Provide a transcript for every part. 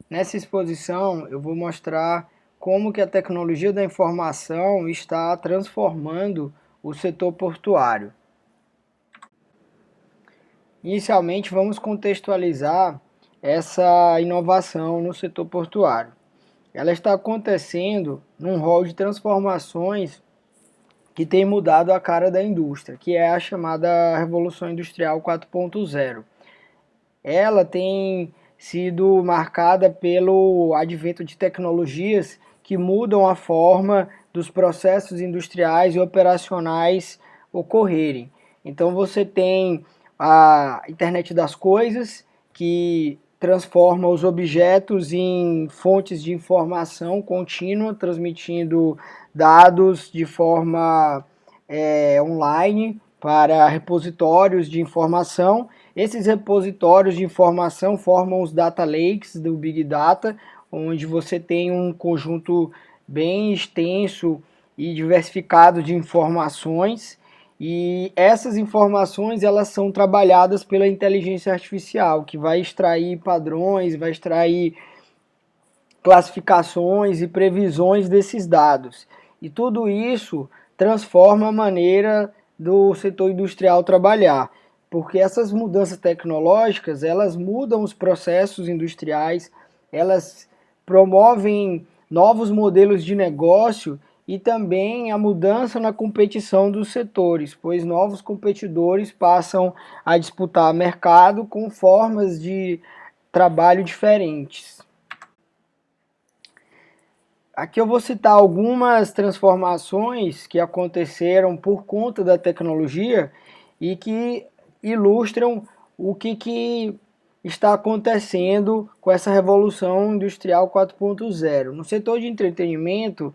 Nessa exposição eu vou mostrar como que a tecnologia da informação está transformando o setor portuário. Inicialmente vamos contextualizar essa inovação no setor portuário. Ela está acontecendo num rol de transformações que tem mudado a cara da indústria, que é a chamada Revolução Industrial 4.0. Ela tem sido marcada pelo advento de tecnologias que mudam a forma dos processos industriais e operacionais ocorrerem. Então você tem a internet das coisas, que transforma os objetos em fontes de informação contínua, transmitindo dados de forma online para repositórios de informação. Esses repositórios de informação formam os data lakes do Big Data, onde você tem um conjunto bem extenso e diversificado de informações, e essas informações elas são trabalhadas pela inteligência artificial, que vai extrair padrões, vai extrair classificações e previsões desses dados. E tudo isso transforma a maneira do setor industrial trabalhar, porque essas mudanças tecnológicas, elas mudam os processos industriais, elas promovem novos modelos de negócio e também a mudança na competição dos setores, pois novos competidores passam a disputar mercado com formas de trabalho diferentes. Aqui eu vou citar algumas transformações que aconteceram por conta da tecnologia e que ilustram o que está acontecendo com essa revolução industrial 4.0. No setor de entretenimento,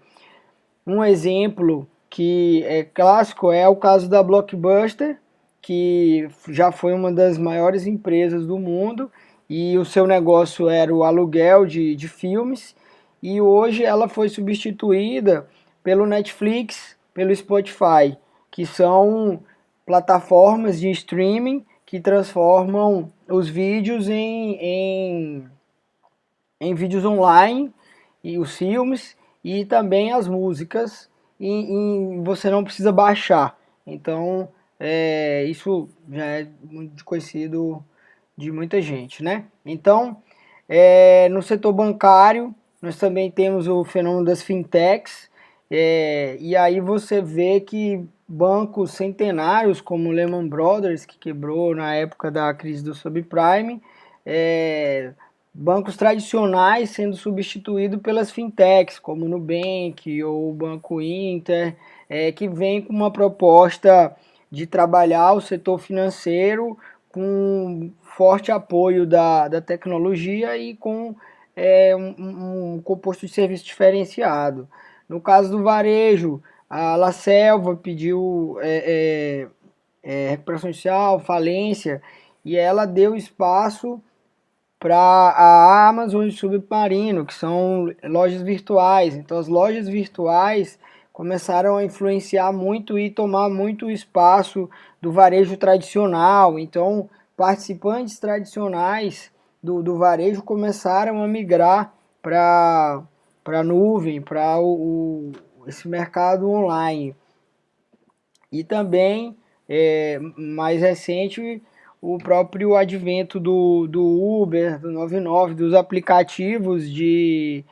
um exemplo que é clássico é o caso da Blockbuster, que já foi uma das maiores empresas do mundo e o seu negócio era o aluguel de filmes, e hoje ela foi substituída pelo Netflix, pelo Spotify, que são plataformas de streaming que transformam os vídeos em vídeos online, e os filmes e também as músicas, e você não precisa baixar. Então isso já é muito conhecido de muita gente, né? Então no setor bancário nós também temos o fenômeno das fintechs, e aí você vê que bancos centenários como o Lehman Brothers, que quebrou na época da crise do subprime, bancos tradicionais sendo substituídos pelas fintechs, como o Nubank ou o Banco Inter, que vem com uma proposta de trabalhar o setor financeiro com forte apoio da tecnologia e com um composto de serviço diferenciado. No caso do varejo, a La Selva pediu recuperação judicial, falência, e ela deu espaço para a Amazon e Submarino, que são lojas virtuais. Então as lojas virtuais começaram a influenciar muito e tomar muito espaço do varejo tradicional. Então participantes tradicionais do varejo começaram a migrar para a nuvem, para esse mercado online. E também, mais recente, o próprio advento do Uber, do 99, dos aplicativos de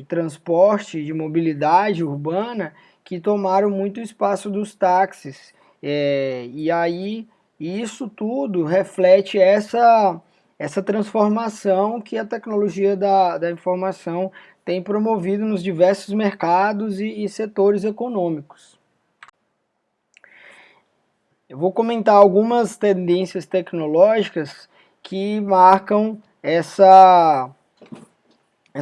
transporte, de mobilidade urbana, que tomaram muito espaço dos táxis. E aí, isso tudo reflete essa transformação que a tecnologia da informação tem promovido nos diversos mercados e setores econômicos. Eu vou comentar algumas tendências tecnológicas que marcam essa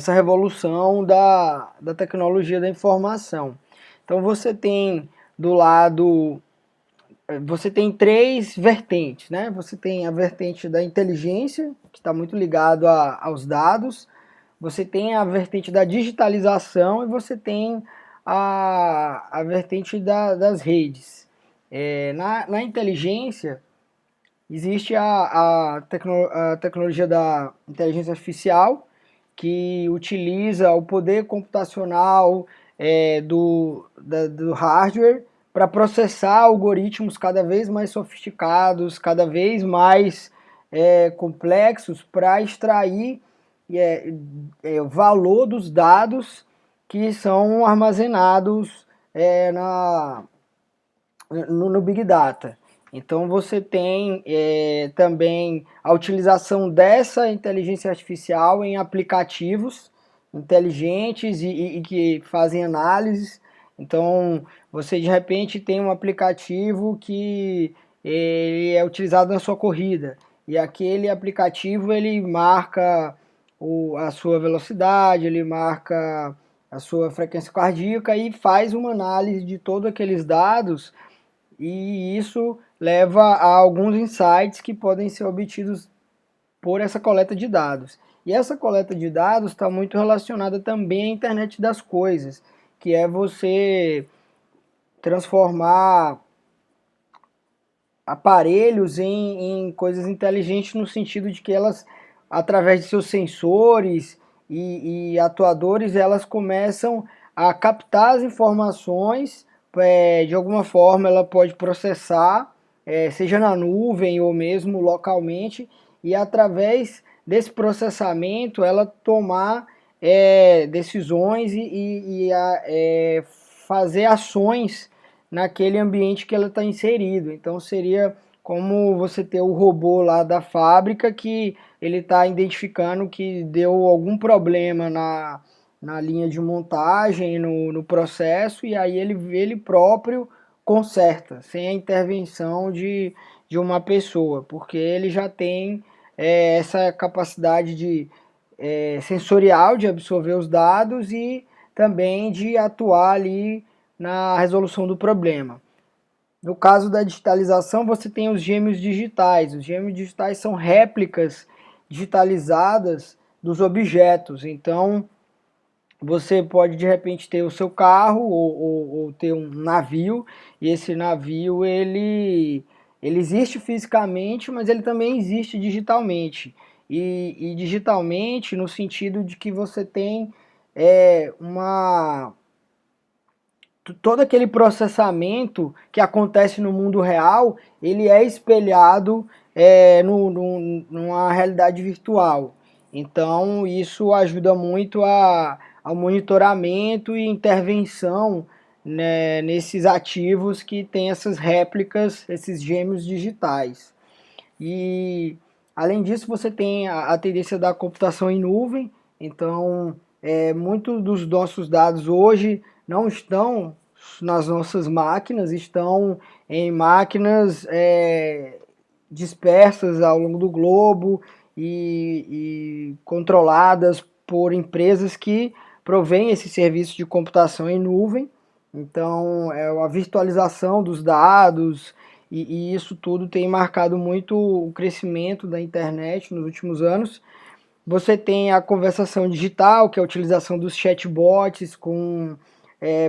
revolução da tecnologia da informação. Então você tem do lado, você tem três vertentes, né? Você tem a vertente da inteligência, que está muito ligado aos dados, você tem a vertente da digitalização e você tem a vertente das redes. Na inteligência, Existe a tecnologia da inteligência artificial, que utiliza o poder computacional do hardware para processar algoritmos cada vez mais sofisticados, cada vez mais complexos, para extrair o valor dos dados que são armazenados no Big Data. Então você tem também a utilização dessa inteligência artificial em aplicativos inteligentes e que fazem análises. Então você de repente tem um aplicativo que ele é utilizado na sua corrida e aquele aplicativo ele marca a sua velocidade, ele marca a sua frequência cardíaca e faz uma análise de todos aqueles dados, e isso leva a alguns insights que podem ser obtidos por essa coleta de dados. E essa coleta de dados está muito relacionada também à internet das coisas, que é você transformar aparelhos em coisas inteligentes, no sentido de que elas, através de seus sensores e atuadores, elas começam a captar as informações, de alguma forma ela pode processar, seja na nuvem ou mesmo localmente, e através desse processamento ela tomar decisões e fazer ações naquele ambiente que ela está inserido. Então seria como você ter o robô lá da fábrica que ele está identificando que deu algum problema na linha de montagem, no processo, e aí ele próprio conserta, sem a intervenção de uma pessoa, porque ele já tem essa capacidade sensorial de absorver os dados e também de atuar ali na resolução do problema. No caso da digitalização, você tem os gêmeos digitais. Os gêmeos digitais são réplicas digitalizadas dos objetos. Então, você pode de repente ter o seu carro ou ter um navio, e esse navio ele existe fisicamente, mas ele também existe digitalmente. E digitalmente no sentido de que você tem uma todo aquele processamento que acontece no mundo real, ele é espelhado numa realidade virtual. Então, isso ajuda muito ao monitoramento e intervenção, né, nesses ativos que têm essas réplicas, esses gêmeos digitais. E, além disso, você tem a tendência da computação em nuvem. Então, muitos dos nossos dados hoje não estão nas nossas máquinas, estão em máquinas dispersas ao longo do globo e controladas por empresas que provêm esse serviço de computação em nuvem. Então, a virtualização dos dados e isso tudo tem marcado muito o crescimento da internet nos últimos anos. Você tem a conversação digital, que é a utilização dos chatbots com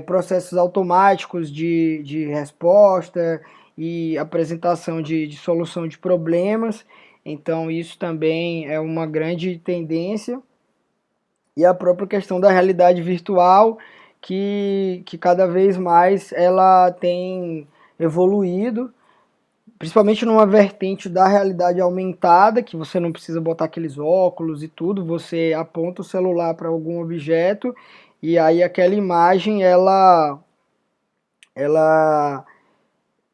processos automáticos de resposta e apresentação de solução de problemas. Então, isso também é uma grande tendência. E a própria questão da realidade virtual, que cada vez mais ela tem evoluído, principalmente numa vertente da realidade aumentada, que você não precisa botar aqueles óculos e tudo, você aponta o celular para algum objeto e aí aquela imagem ela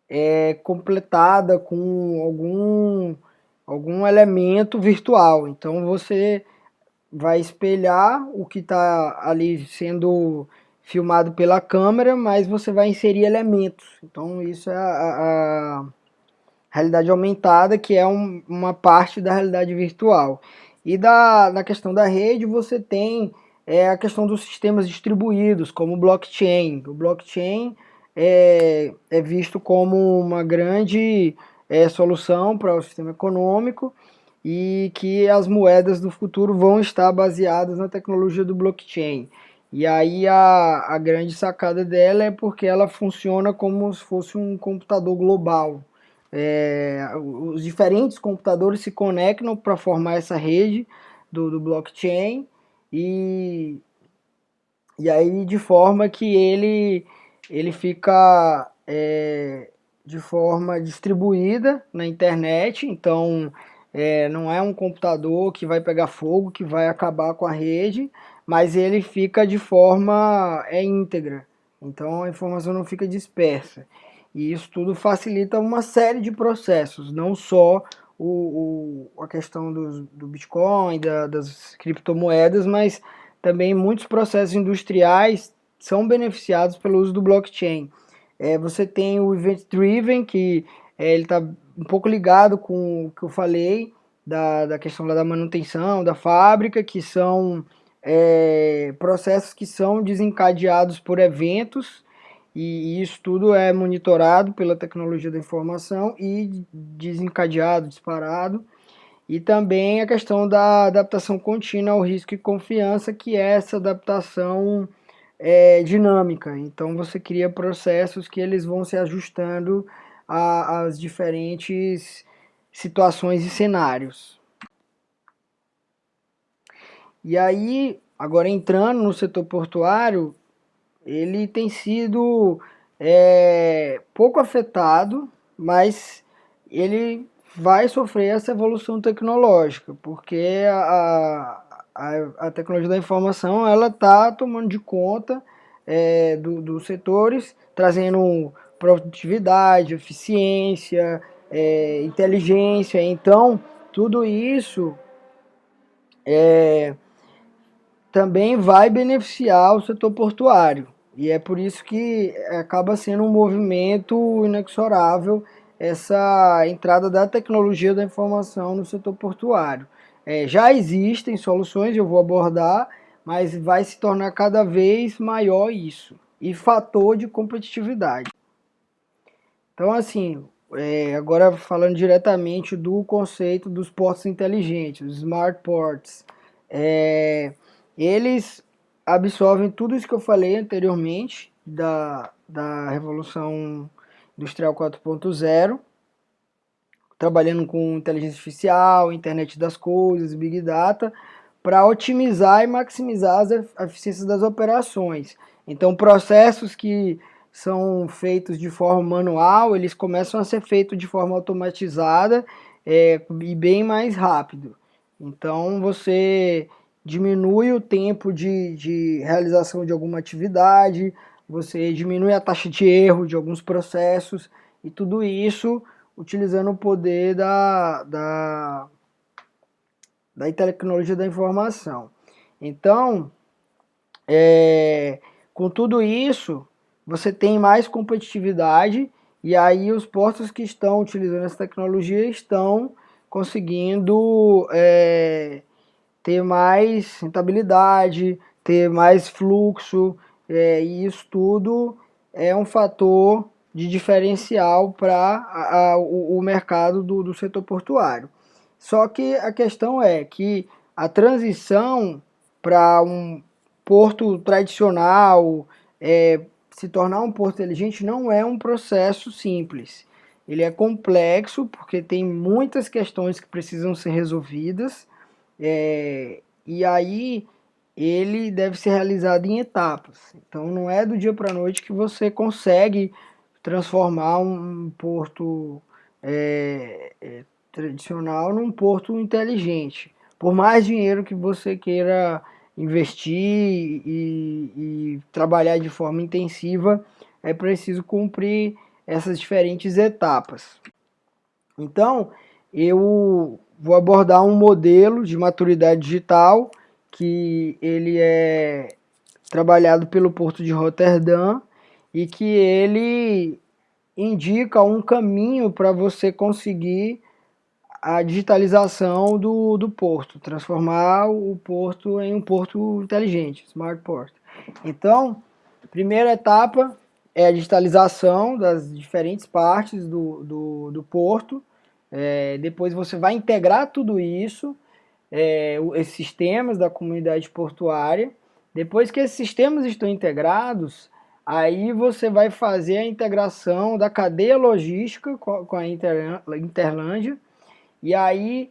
é completada com algum elemento virtual. Então você vai espelhar o que está ali sendo filmado pela câmera, mas você vai inserir elementos. Então isso é a realidade aumentada, que é uma parte da realidade virtual. E na questão da rede, você tem a questão dos sistemas distribuídos, como o blockchain. O blockchain é visto como uma grande solução para o sistema econômico e que as moedas do futuro vão estar baseadas na tecnologia do blockchain. E aí a grande sacada dela é porque ela funciona como se fosse um computador global. os diferentes computadores se conectam para formar essa rede do blockchain e, e aí de forma que ele fica de forma distribuída na internet, então não é um computador que vai pegar fogo, que vai acabar com a rede, mas ele fica de forma íntegra, então a informação não fica dispersa. E isso tudo facilita uma série de processos, não só a questão do Bitcoin, das criptomoedas, mas também muitos processos industriais são beneficiados pelo uso do blockchain. Você tem o Event Driven, que ele está um pouco ligado com o que eu falei, da questão da manutenção da fábrica, que são processos que são desencadeados por eventos, e isso tudo é monitorado pela tecnologia da informação e desencadeado, disparado. E também a questão da adaptação contínua ao risco e confiança, que é essa adaptação dinâmica. Então você cria processos que eles vão se ajustando às diferentes situações e cenários. E aí, agora entrando no setor portuário, ele tem sido pouco afetado, mas ele vai sofrer essa evolução tecnológica, porque a tecnologia da informação ela está tomando de conta dos setores, trazendo produtividade, eficiência, inteligência. Então, tudo isso também vai beneficiar o setor portuário. E é por isso que acaba sendo um movimento inexorável essa entrada da tecnologia da informação no setor portuário. Já existem soluções, eu vou abordar, mas vai se tornar cada vez maior isso. E fator de competitividade. Então, assim, agora falando diretamente do conceito dos portos inteligentes, os smart ports. Eles absorvem tudo isso que eu falei anteriormente da Revolução Industrial 4.0, trabalhando com inteligência artificial, internet das coisas, big data, para otimizar e maximizar as eficiências das operações. Então, processos que são feitos de forma manual, eles começam a ser feitos de forma automatizada e bem mais rápido. Então, você diminui o tempo de realização de alguma atividade, você diminui a taxa de erro de alguns processos, e tudo isso utilizando o poder da tecnologia da informação. Então, com tudo isso, você tem mais competitividade, e aí os portos que estão utilizando essa tecnologia estão conseguindo ter mais rentabilidade, ter mais fluxo, e isso tudo é um fator de diferencial para o mercado do setor portuário. Só que a questão é que a transição para um porto tradicional, se tornar um porto inteligente, não é um processo simples. Ele é complexo porque tem muitas questões que precisam ser resolvidas, e aí ele deve ser realizado em etapas. Então não é do dia para a noite que você consegue transformar um porto tradicional num porto inteligente. Por mais dinheiro que você queira investir e trabalhar de forma intensiva, é preciso cumprir essas diferentes etapas. Então, eu vou abordar um modelo de maturidade digital que ele é trabalhado pelo Porto de Roterdã e que ele indica um caminho para você conseguir a digitalização do porto, transformar o porto em um porto inteligente, smart port. Então, primeira etapa é a digitalização das diferentes partes do porto. Depois você vai integrar tudo isso, esses sistemas da comunidade portuária. Depois que esses sistemas estão integrados, Aí você vai fazer a integração da cadeia logística com a Interlândia, e aí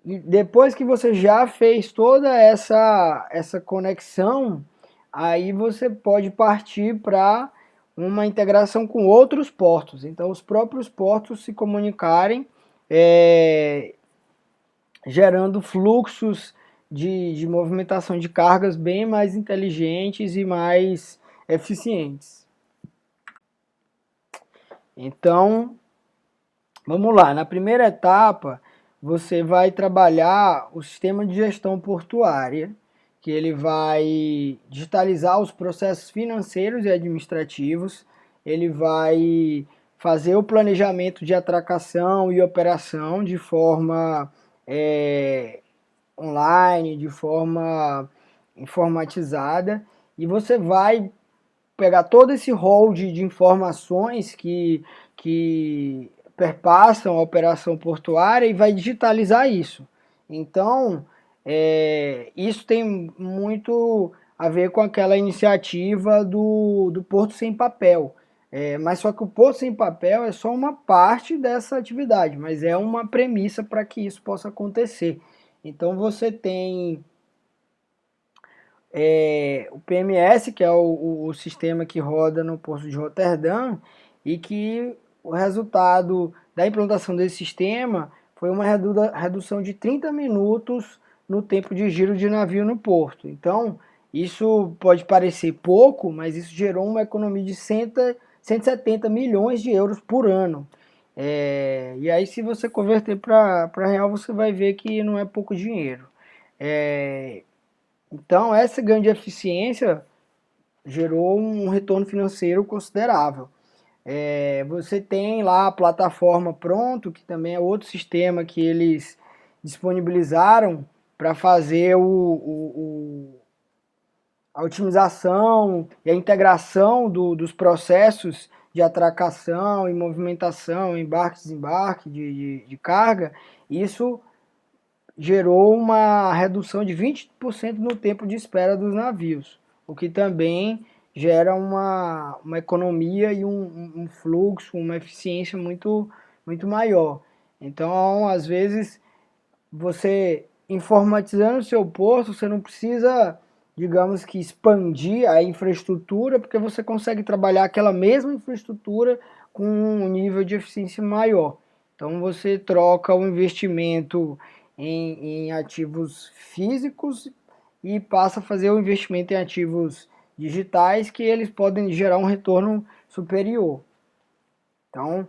depois que você já fez toda essa conexão, aí você pode partir para uma integração com outros portos. Então, os próprios portos se comunicarem, gerando fluxos de movimentação de cargas bem mais inteligentes e mais eficientes. Então, vamos lá. Na primeira etapa, você vai trabalhar o sistema de gestão portuária, que ele vai digitalizar os processos financeiros e administrativos, ele vai fazer o planejamento de atracação e operação de forma online, de forma informatizada, e você vai pegar todo esse rol de informações que perpassam a operação portuária e vai digitalizar isso. Então, isso tem muito a ver com aquela iniciativa do Porto Sem Papel. Mas só que o Porto Sem Papel é só uma parte dessa atividade, mas é uma premissa para que isso possa acontecer. Então você tem o PMS, que é o sistema que roda no Porto de Roterdã, e que o resultado da implantação desse sistema foi uma redução de 30 minutos no tempo de giro de navio no porto. Então, isso pode parecer pouco, mas isso gerou uma economia de 170 milhões de euros por ano. E aí, se você converter para real, você vai ver que não é pouco dinheiro. Então, essa ganho de eficiência gerou um retorno financeiro considerável. Você tem lá a plataforma Pronto, que também é outro sistema que eles disponibilizaram para fazer a otimização e a integração dos processos de atracação e movimentação, embarque e desembarque de carga. Isso gerou uma redução de 20% no tempo de espera dos navios, o que também gera uma economia e um fluxo, uma eficiência muito maior. Então, às vezes, você informatizando o seu porto, você não precisa, digamos que, expandir a infraestrutura, porque você consegue trabalhar aquela mesma infraestrutura com um nível de eficiência maior. Então, você troca o investimento em ativos físicos e passa a fazer o investimento em ativos digitais, que eles podem gerar um retorno superior. Então,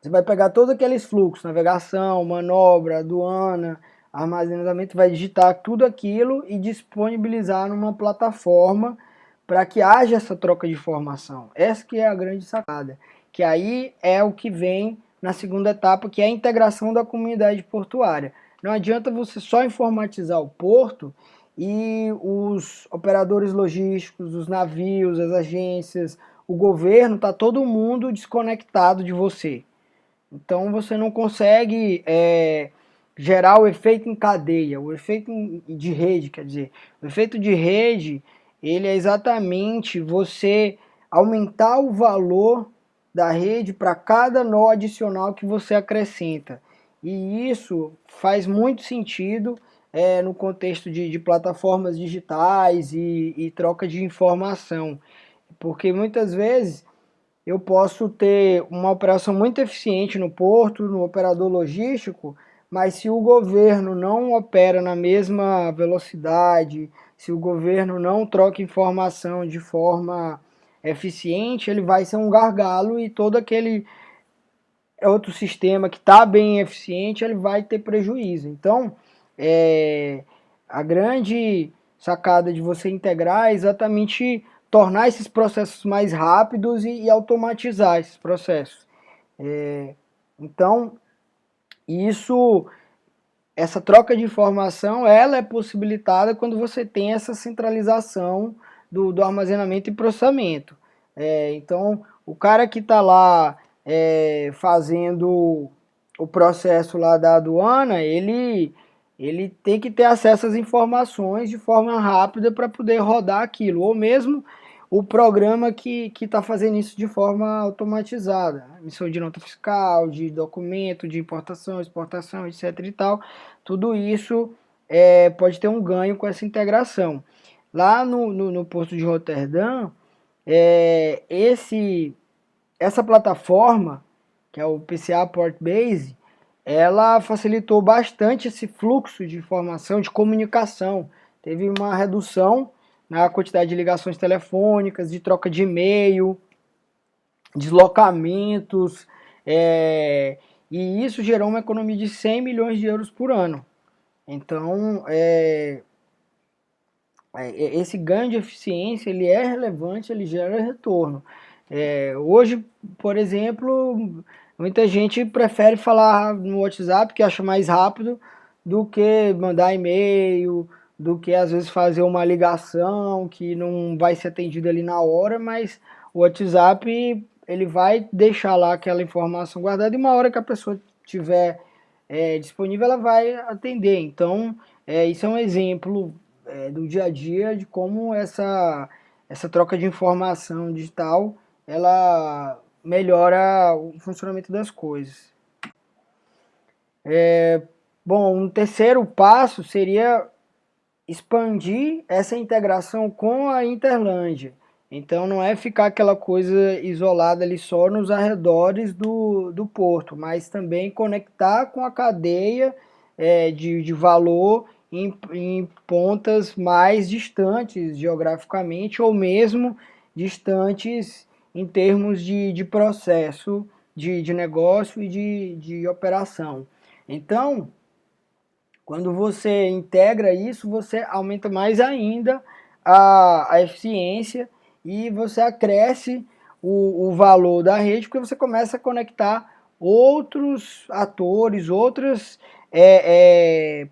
você vai pegar todos aqueles fluxos, navegação, manobra, aduana, armazenamento, vai digitar tudo aquilo e disponibilizar numa plataforma para que haja essa troca de informação. Essa que é a grande sacada, que aí é o que vem na segunda etapa, que é a integração da comunidade portuária. Não adianta você só informatizar o porto e os operadores logísticos, os navios, as agências, o governo, tá todo mundo desconectado de você. Então você não consegue gerar o efeito em cadeia, o efeito de rede, quer dizer, o efeito de rede, ele é exatamente você aumentar o valor da rede para cada nó adicional que você acrescenta. E isso faz muito sentido no contexto de plataformas digitais e troca de informação, porque muitas vezes eu posso ter uma operação muito eficiente no porto, no operador logístico, mas se o governo não opera na mesma velocidade, se o governo não troca informação de forma eficiente, ele vai ser um gargalo e todo aquele outro sistema que está bem eficiente, ele vai ter prejuízo. Então, a grande sacada de você integrar é exatamente tornar esses processos mais rápidos e automatizar esses processos. Então, essa troca de informação, ela é possibilitada quando você tem essa centralização do armazenamento e processamento. Então, o cara que está lá fazendo o processo lá da aduana, ele tem que ter acesso às informações de forma rápida para poder rodar aquilo, ou mesmo o programa que está fazendo isso de forma automatizada. Emissão de nota fiscal, de documento, de importação, exportação, etc. e tal. Tudo isso pode ter um ganho com essa integração. Lá no Porto de Roterdã, essa plataforma, que é o PCA Port Base, ela facilitou bastante esse fluxo de informação, de comunicação. Teve uma redução na quantidade de ligações telefônicas, de troca de e-mail, deslocamentos, e isso gerou uma economia de 100 milhões de euros por ano. Então, esse ganho de eficiência ele é relevante, ele gera retorno. Hoje, por exemplo, muita gente prefere falar no WhatsApp, que acha mais rápido, do que mandar e-mail, do que às vezes fazer uma ligação que não vai ser atendida ali na hora, mas o WhatsApp ele vai deixar lá aquela informação guardada e uma hora que a pessoa tiver disponível ela vai atender. Então, isso é um exemplo do dia a dia de como essa troca de informação digital ela melhora o funcionamento das coisas. Bom, um terceiro passo seria expandir essa integração com a Interlândia. Então não é ficar aquela coisa isolada ali só nos arredores do porto, mas também conectar com a cadeia de valor em pontas mais distantes geograficamente ou mesmo distantes em termos de processo de negócio e de operação. Então, quando você integra isso, você aumenta mais ainda a eficiência e você acresce o valor da rede, porque você começa a conectar outros atores, outras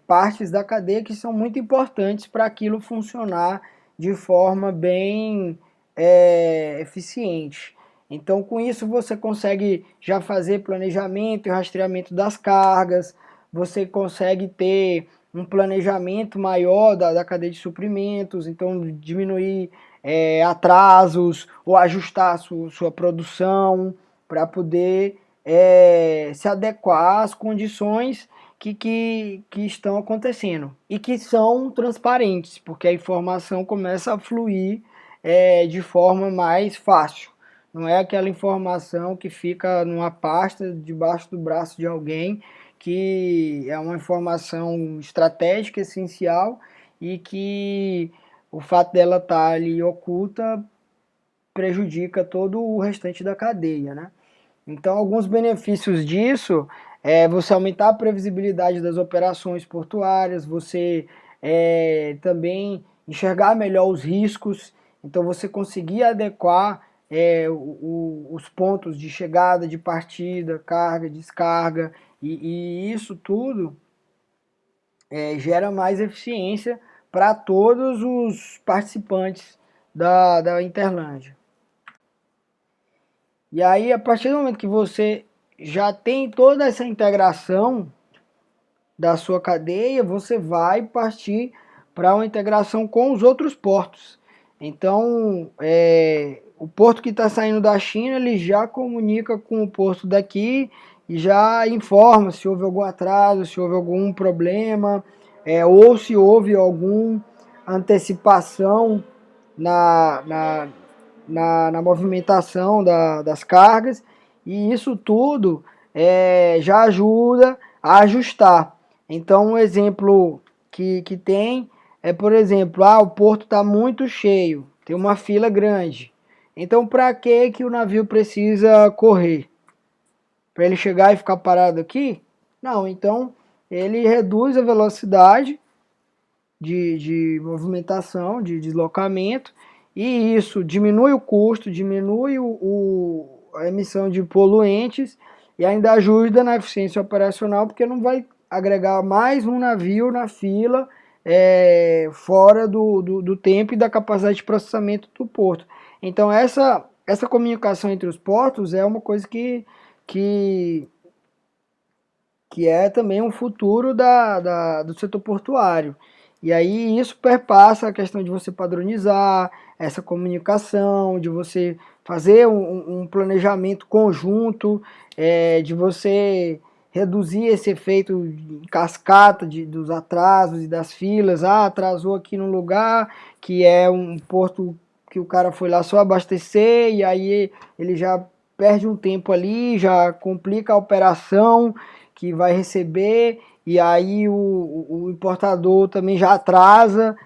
partes da cadeia que são muito importantes para aquilo funcionar de forma bem eficiente. Então, com isso, você consegue já fazer planejamento e rastreamento das cargas, você consegue ter um planejamento maior da cadeia de suprimentos, então diminuir atrasos ou ajustar a sua produção para poder se adequar às condições que estão acontecendo e que são transparentes, porque a informação começa a fluir de forma mais fácil. Não é aquela informação que fica numa pasta debaixo do braço de alguém, que é uma informação estratégica, essencial, e que o fato dela estar ali oculta prejudica todo o restante da cadeia, né? Então, alguns benefícios disso é você aumentar a previsibilidade das operações portuárias, você também enxergar melhor os riscos, então você conseguir adequar os pontos de chegada, de partida, carga, descarga, e isso tudo gera mais eficiência para todos os participantes da Interlândia. E aí, a partir do momento que você já tem toda essa integração da sua cadeia, você vai partir para uma integração com os outros portos. Então, o porto que está saindo da China, ele já comunica com o porto daqui e já informa se houve algum atraso, se houve algum problema, ou se houve alguma antecipação na movimentação das cargas, e isso tudo já ajuda a ajustar. Então, um exemplo que tem por exemplo, o porto está muito cheio, tem uma fila grande. Então, para que o navio precisa correr? Para ele chegar e ficar parado aqui? Não, então ele reduz a velocidade de movimentação, de deslocamento, e isso diminui o custo, diminui a emissão de poluentes e ainda ajuda na eficiência operacional, porque não vai agregar mais um navio na fila fora do tempo e da capacidade de processamento do porto. Então essa comunicação entre os portos é uma coisa que é também um futuro do setor portuário. E aí isso perpassa a questão de você padronizar essa comunicação, de você fazer um planejamento conjunto, de você reduzir esse efeito em cascata dos atrasos e das filas. Ah, atrasou aqui num lugar que é um porto que o cara foi lá só abastecer e aí ele já perde um tempo ali, já complica a operação que vai receber e aí o importador também já atrasa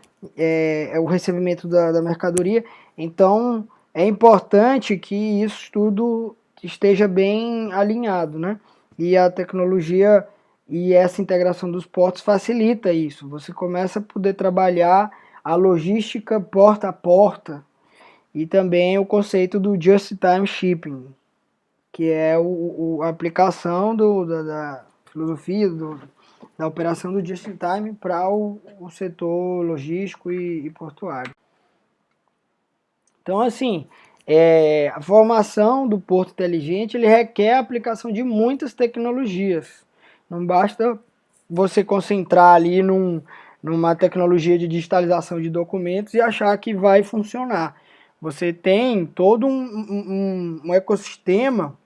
o recebimento da mercadoria. Então é importante que isso tudo esteja bem alinhado, né? E a tecnologia e essa integração dos portos facilita isso. Você começa a poder trabalhar a logística porta a porta e também o conceito do just-time shipping, que é a aplicação da filosofia da operação do just-in-time para o setor logístico e portuário. Então, assim, a formação do porto inteligente ele requer a aplicação de muitas tecnologias. Não basta você concentrar ali numa tecnologia de digitalização de documentos e achar que vai funcionar. Você tem todo um ecossistema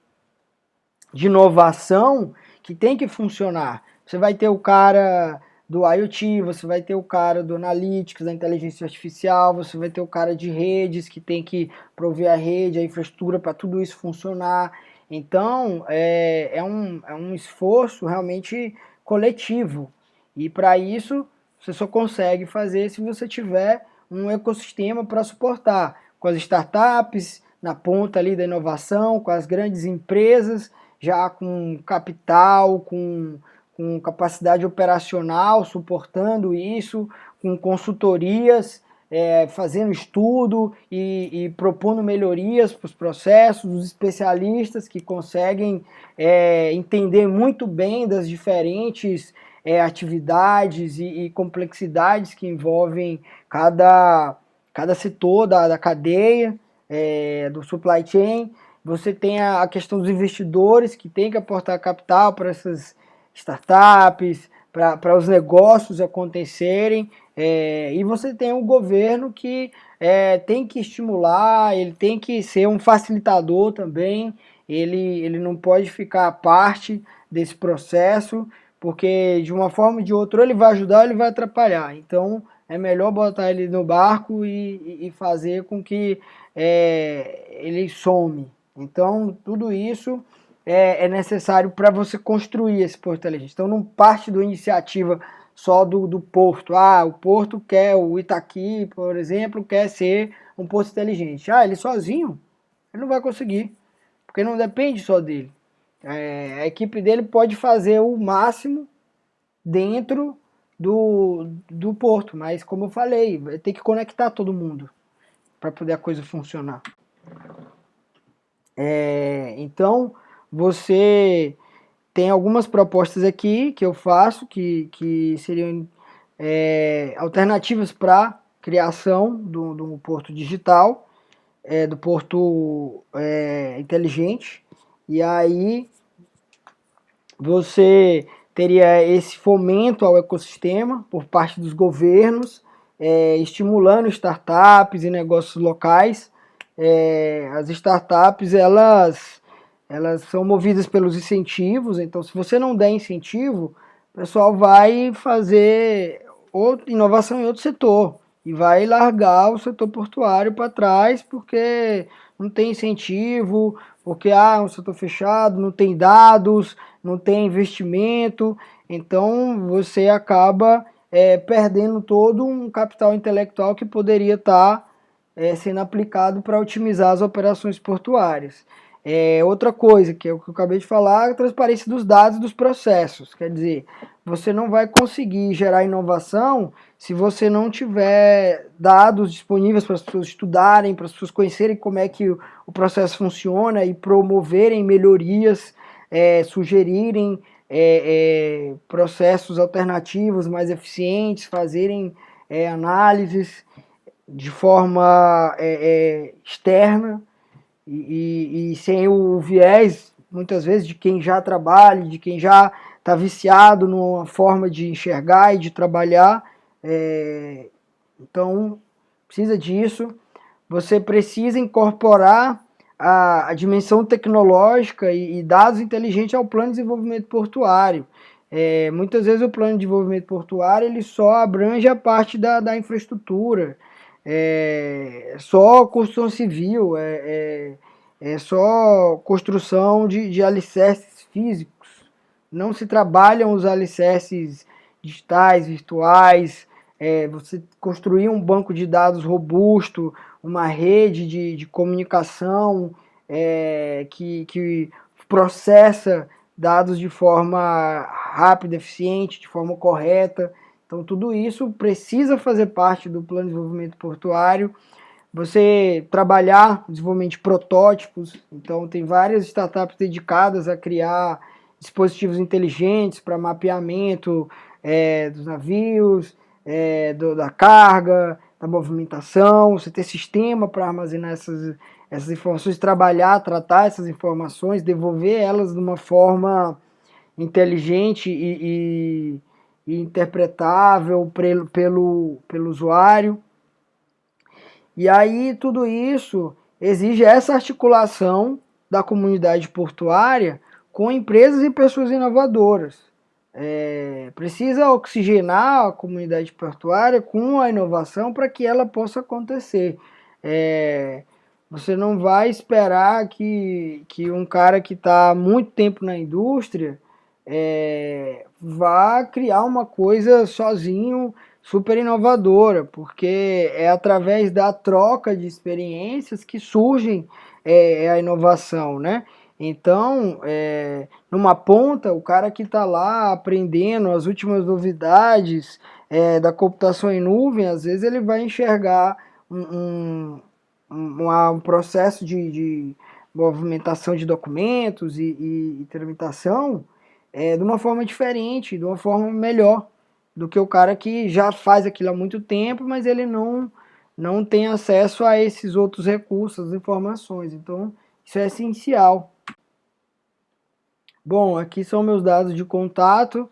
de inovação que tem que funcionar. Você vai ter o cara do IoT, você vai ter o cara do Analytics, da inteligência artificial, você vai ter o cara de redes que tem que prover a rede, a infraestrutura para tudo isso funcionar. Então, é um esforço realmente coletivo. E para isso, você só consegue fazer se você tiver um ecossistema para suportar, com as startups na ponta ali da inovação, com as grandes empresas, já com capital, com capacidade operacional, suportando isso, com consultorias, fazendo estudo e propondo melhorias para os processos, os especialistas que conseguem entender muito bem das diferentes atividades e complexidades que envolvem cada setor da cadeia, do supply chain. Você tem a questão dos investidores que tem que aportar capital para essas startups, para os negócios acontecerem, e você tem um governo que tem que estimular, ele tem que ser um facilitador também, ele não pode ficar à parte desse processo, porque de uma forma ou de outra ou ele vai ajudar ou ele vai atrapalhar. Então é melhor botar ele no barco e fazer com que ele some. Então tudo isso é necessário para você construir esse porto inteligente. Então não parte da iniciativa só do porto. Ah, o porto quer, o Itaqui, por exemplo, quer ser um porto inteligente. Ah, ele sozinho, ele não vai conseguir, porque não depende só dele. A equipe dele pode fazer o máximo dentro do porto, mas como eu falei, vai ter que conectar todo mundo para poder a coisa funcionar. Então, você tem algumas propostas aqui que eu faço, que seriam alternativas para criação do porto digital, do porto inteligente, e aí você teria esse fomento ao ecossistema por parte dos governos, estimulando startups e negócios locais. As startups, elas são movidas pelos incentivos, então se você não der incentivo, o pessoal vai fazer inovação em outro setor e vai largar o setor portuário para trás porque não tem incentivo, porque é um setor fechado, não tem dados, não tem investimento, então você acaba perdendo todo um capital intelectual que poderia estar sendo aplicado para otimizar as operações portuárias. Outra coisa, que é o que eu acabei de falar, a transparência dos dados e dos processos. Quer dizer, você não vai conseguir gerar inovação se você não tiver dados disponíveis para as pessoas estudarem, para as pessoas conhecerem como é que o processo funciona e promoverem melhorias, sugerirem processos alternativos mais eficientes, fazerem análises de forma externa e sem o viés, muitas vezes, de quem já trabalha, de quem já está viciado numa forma de enxergar e de trabalhar, Então, precisa disso. Você precisa incorporar a dimensão tecnológica e dados inteligentes ao plano de desenvolvimento portuário. Muitas vezes o plano de desenvolvimento portuário ele só abrange a parte da infraestrutura, só construção civil, só construção de alicerces físicos. Não se trabalham os alicerces digitais, virtuais, você construir um banco de dados robusto, uma rede de comunicação que processa dados de forma rápida, eficiente, de forma correta. Então, tudo isso precisa fazer parte do plano de desenvolvimento portuário. Você trabalhar desenvolvimento de protótipos, então tem várias startups dedicadas a criar dispositivos inteligentes para mapeamento dos navios, da carga, da movimentação. Você ter sistema para armazenar essas informações, trabalhar, tratar essas informações, devolver elas de uma forma inteligente e interpretável pelo usuário. E aí tudo isso exige essa articulação da comunidade portuária com empresas e pessoas inovadoras. Precisa oxigenar a comunidade portuária com a inovação para que ela possa acontecer. Você não vai esperar que um cara que está há muito tempo na indústria vá criar uma coisa sozinho super inovadora, porque é através da troca de experiências que surgem a inovação, né? Então, numa ponta, o cara que está lá aprendendo as últimas novidades da computação em nuvem, às vezes ele vai enxergar um processo de movimentação de documentos e tramitação de uma forma diferente, de uma forma melhor do que o cara que já faz aquilo há muito tempo, mas ele não tem acesso a esses outros recursos, as informações. Então, isso é essencial. Bom, aqui são meus dados de contato.